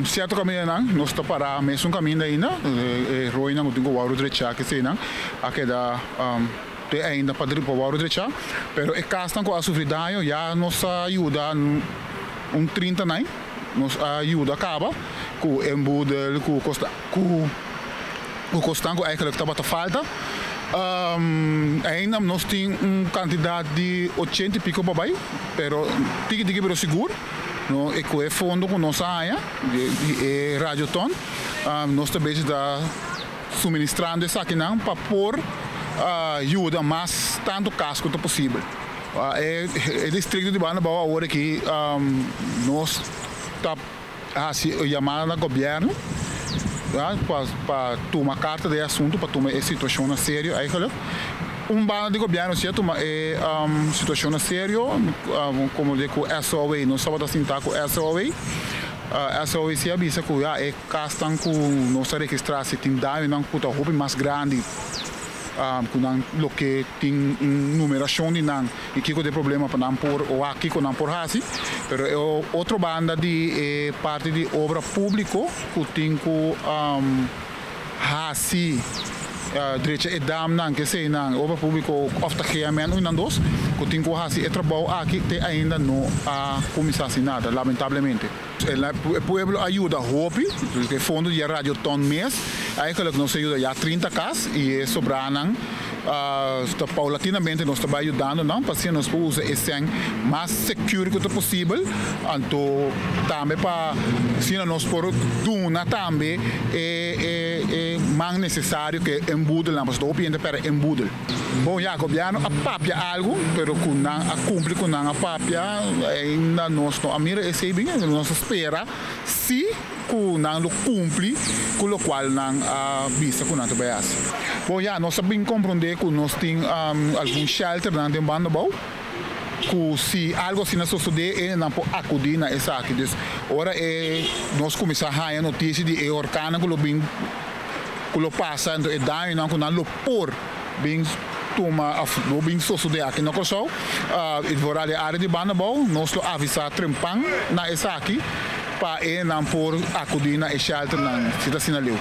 certo caminho não, nós está para mesmo caminho ainda, roi não tem que o direita que sei não, aqui da tem ainda para o o direita, pero é caso com a sofridão já nos ajuda 30 não, nos ajuda acaba com embudel, com costango eigenlijk estava a falta. Ainda nós temos quantidade de 80 e pico para baixo, pero tem que ser seguro. No, e com o fundo com nossa área de radioton, nós também está suministrando isso aqui não para pôr ajuda mais tanto casco quanto possível. É distrito de Banabau agora que nós está chamando ao governo para tomar carta de assunto, para tomar essa situação a sério. Banda de governo se toma situação a sério, como digo, SOA, não só para sentar com SOA. SOA se avisa que é castan com nossa registração, tem daí não puta roupa mais grande. Com que tem numeração de não e que tem problema para não por ou aqui com não por hasi, pero é outra banda de parte de obra pública que tem com hasi direita e dam não que sei não obra pública of the geamento não dos que tem com hasi é trabalho aqui tem ainda não a começar assim nada lamentavelmente. O povo ajuda hopi, porque fundo de radioton mês, aí que nós ajuda já 30 casas e sobrando, paulatinamente nós estamos ajudando, não, para que nós possamos usar mais seguro que possível, então também para se nós por duna também é mais necessário que embudel, não, porque estou para embudel. Bom, já o governo apapia algo, pero com não a cumprir com não apapia ainda nós não a mira esse bem, nós espera se com não cumpre com o qual não a vista com não trabalhar. Bom, já nós sabemos compreender que nós temos algum shelter não tem banda bom. Que se algo assim não suceder, não pode acudir na essa aqui. Agora nós começamos a ver notícia de orcana que lo passa, então daí não com não por bem toma o bem suceder aqui no Kosovo, e for a área de Banabau, nós lo avisa trempang na essa aqui para não por acudir na shelter na cidade sinaleu.